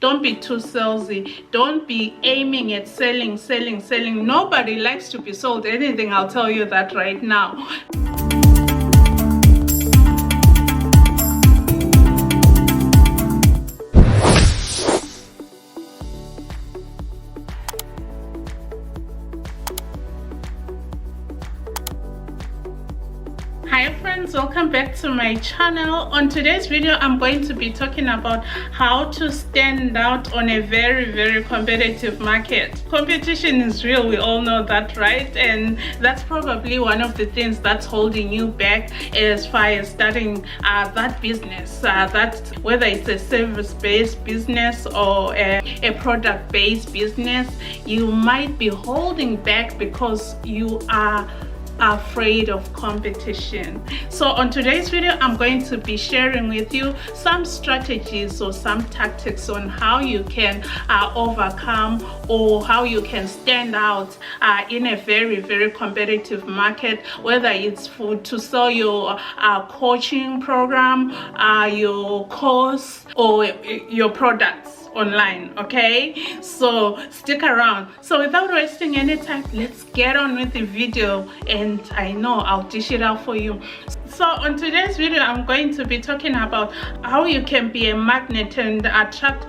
Don't be too salesy. Don't be aiming at selling. Nobody likes to be sold anything, I'll tell you that right now. Hi friends, welcome back to my channel. On today's video, I'm going to be talking about how to stand out on a very competitive market. Competition is real, we all know that, right? And that's probably one of the things that's holding you back as far as starting that business, that whether it's a service-based business or a product-based business, you might be holding back because you are afraid of competition. So on today's video, I'm going to be sharing with you some strategies or some tactics on how you can overcome or how you can stand out in a very competitive market, whether it's to sell your coaching program, your course, or your products online. Okay, so stick around. So without wasting any time, let's get on with the video, and I know I'll dish it out for you. So on today's video, I'm going to be talking about how you can be a magnet and attract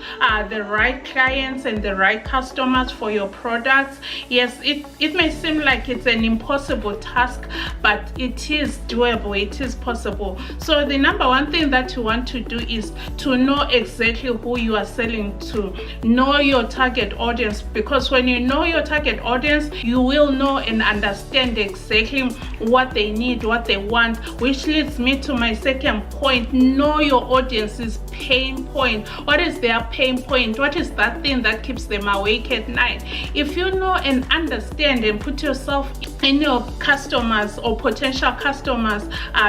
the right clients and the right customers for your products. Yes, it may seem like it's an impossible task, but it is doable, it is possible. So the number one thing that you want to do is to know exactly who you are selling to. Know your target audience, because when you know your target audience, you will know and understand exactly what they need, what they want, which leads me to my second point. Know your audience's pain point. What is their pain point? What is that thing that keeps them awake at night? If you know and understand and put yourself in your customers or potential customers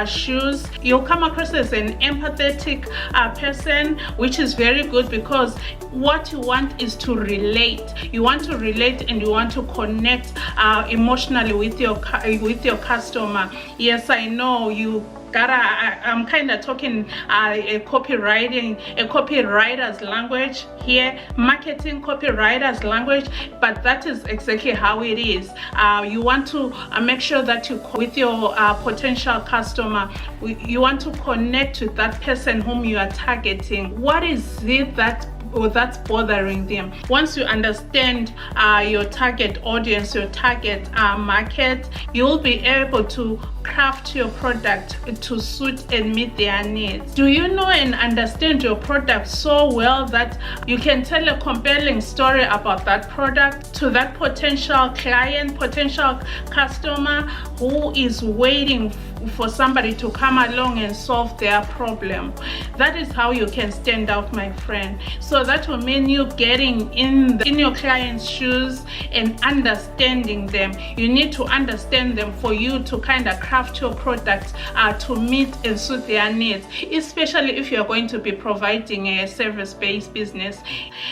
shoes, you'll come across as an empathetic person, which is very good, because what you want is to relate. You want to relate and you want to connect emotionally with your customer. Yes, I know you I'm kind of talking a copywriter's language here, marketing copywriter's language, but that is exactly how it is. You want to make sure that you with your potential customer, you want to connect with that person whom you are targeting. What is it that's bothering them? Once you understand your target audience, your target market, you'll be able to craft your product to suit and meet their needs. Do you know and understand your product so well that you can tell a compelling story about that product to that potential client, potential customer who is waiting for somebody to come along and solve their problem? That is how you can stand out, my friend. So that will mean you getting in your client's shoes and understanding them. You need to understand them for you to kind of craft your product to meet and suit their needs, especially if you're going to be providing a service-based business.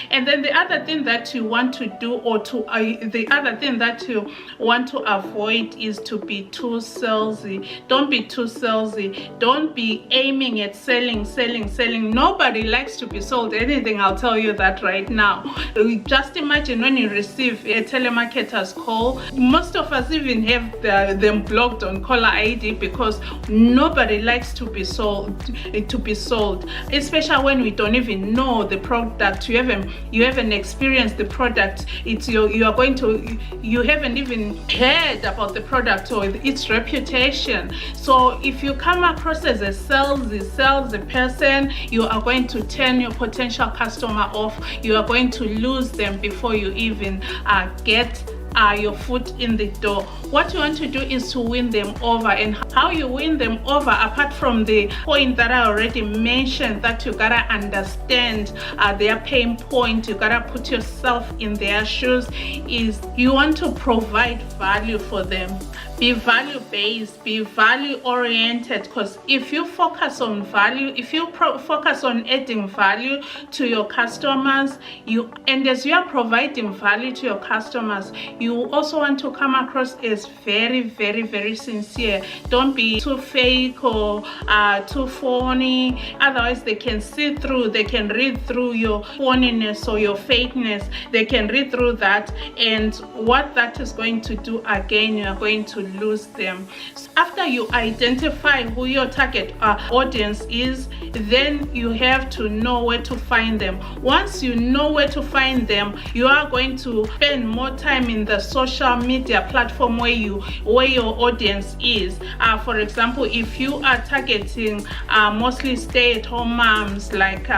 And then the other thing that you want to do, or the other thing that you want to avoid, is to be too salesy. Don't be too salesy. Don't be aiming at selling. Nobody likes to be sold anything, I'll tell you that right now. Just imagine when you receive a telemarketer's call. Most of us even have them blocked on caller ID because nobody likes to be sold, especially when we don't even know the product. You haven't experienced the product. You haven't even heard about the product or its reputation. So if you come across as a salesy person, you are going to turn your potential customer off. You are going to lose them before you even get your foot in the door. What you want to do is to win them over. And how you win them over, apart from the point that I already mentioned, that you gotta understand their pain point, you gotta put yourself in their shoes, is you want to provide value for them. Be value-based, be value-oriented, because if you focus on value, if you focus on adding value to your customers, and as you are providing value to your customers, you also want to come across as very, very, very sincere. Don't be too fake or too phony, otherwise they can see through, they can read through your phoniness or your fakeness. They can read through that, and what that is going to do, again, you are going to lose them. After you identify who your target audience is, then you have to know where to find them. Once you know where to find them, you are going to spend more time in the social media platform where your audience is. For example, if you are targeting mostly stay-at-home moms, like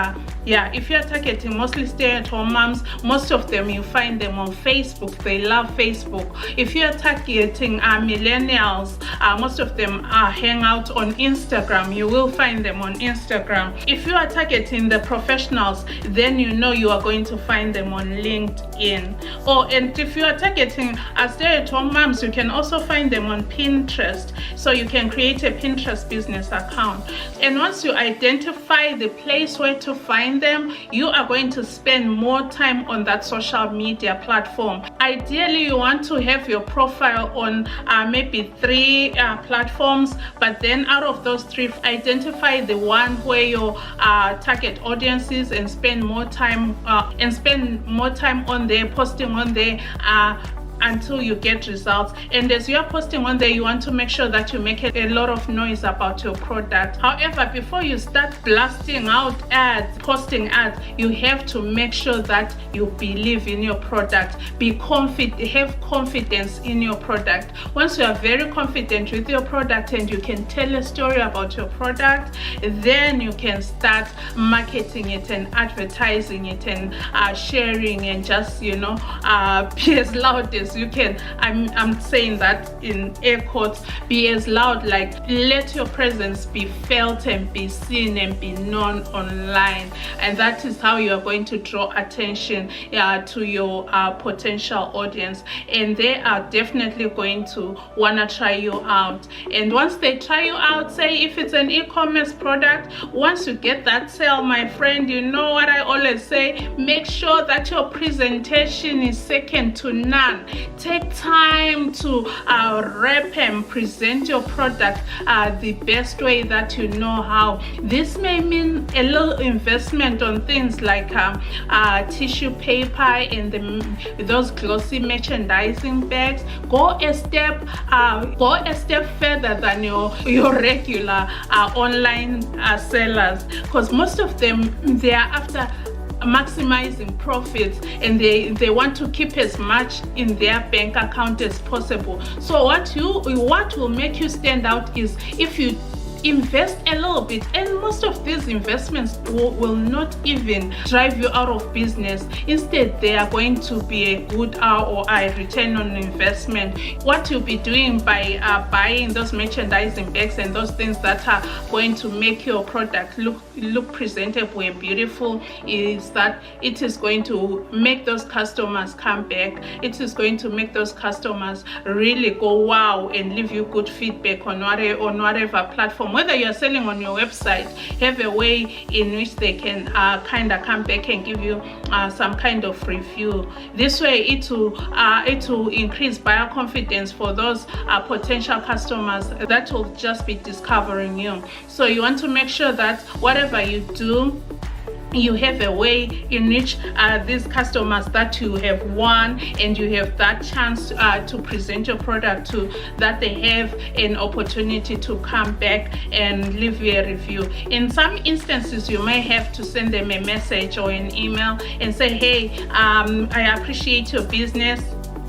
if you're targeting mostly stay-at-home moms, most of them you find them on Facebook. They love Facebook. If you're targeting millennials, most of them hang out on Instagram. You will find them on Instagram. If you are targeting the professionals, then you know you are going to find them on LinkedIn. And if you are targeting stay-at-home moms, you can also find them on Pinterest. So you can create a Pinterest business account. And once you identify the place where to find them, you are going to spend more time on that social media platform. Ideally, you want to have your profile on maybe 3 platforms, but then out of those 3, identify the one where your target audience is, and spend more time on there, posting on there until you get results. And as you are posting on there, you want to make sure that you make a lot of noise about your product. However, before you start blasting out ads, posting ads, you have to make sure that you believe in your product. Be confident, have confidence in your product. Once you are very confident with your product and you can tell a story about your product, then you can start marketing it and advertising it and sharing, and just be as loud as you can. I'm saying that in air quotes. Be as loud, like let your presence be felt and be seen and be known online, and that is how you are going to draw attention to your potential audience, and they are definitely going to want to try you out. And once they try you out, say if it's an e-commerce product, once you get that sale, my friend, you know what I always say, make sure that your presentation is second to none. Take time to rep and present your product the best way that you know how. This may mean a little investment on things like tissue paper and those glossy merchandising bags. Go a step further than your regular online sellers, because most of them, they are after maximizing profits, and they want to keep as much in their bank account as possible. So what will make you stand out is if you invest a little bit, and most of these investments will not even drive you out of business. Instead, they are going to be a good ROI, return on investment. What you'll be doing by buying those merchandising bags and those things that are going to make your product look presentable and beautiful is that it is going to make those customers come back. It is going to make those customers really go wow and leave you good feedback on whatever platform. Whether you're selling on your website, have a way in which they can kind of come back and give you some kind of review. This way it will increase buyer confidence for those potential customers that will just be discovering you. So you want to make sure that whatever you do, you have a way in which these customers that you have won, and you have that chance to present your product to, that they have an opportunity to come back and leave you a review. In some instances, you may have to send them a message or an email and say, hey, I appreciate your business.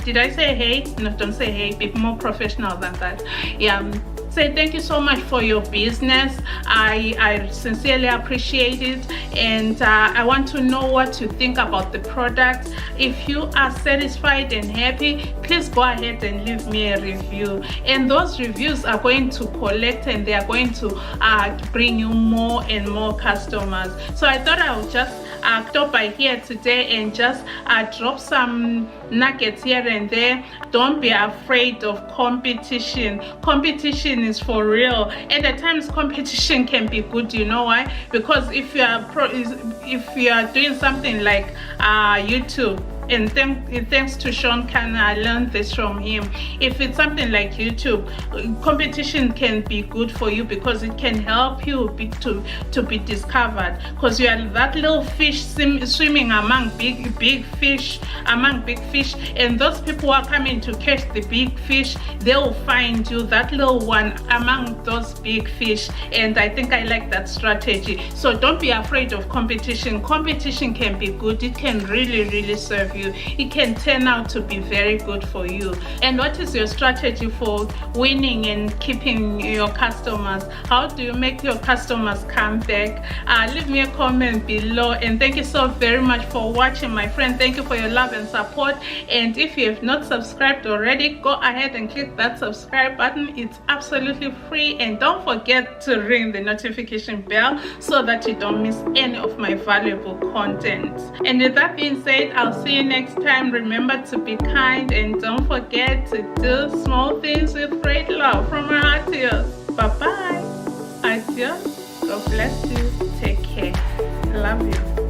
Did I say hey? No, don't say hey. Be more professional than that. Say thank you so much for your business. I sincerely appreciate it, and I want to know what you think about the product. If you are satisfied and happy, please go ahead and leave me a review, and those reviews are going to collect, and they are going to bring you more and more customers. So I thought I would just stop by here today and just drop some nuggets here and there. Don't be afraid of competition. Competition is for real, and at times competition can be good. You know why? Because if you are doing something like YouTube, and thanks to Sean Khan, I learned this from him. If it's something like YouTube, competition can be good for you because it can help you to be discovered, because you are that little fish swimming among big fish, and those people who are coming to catch the big fish, they will find you, that little one, among those big fish. And I think I like that strategy. So don't be afraid of competition. Competition can be good. It can really serve you. It can turn out to be very good for you. And what is your strategy for winning and keeping your customers? How do you make your customers come back? Leave me a comment below, and thank you so very much for watching, my friend. Thank you for your love and support. And if you have not subscribed already, go ahead and click that subscribe button. It's absolutely free, and don't forget to ring the notification bell so that you don't miss any of my valuable content. And with that being said, I'll see you next time. Remember to be kind, and don't forget to do small things with great love. From my heart to yours. Bye bye. Adios. God bless you. Take care. Love you.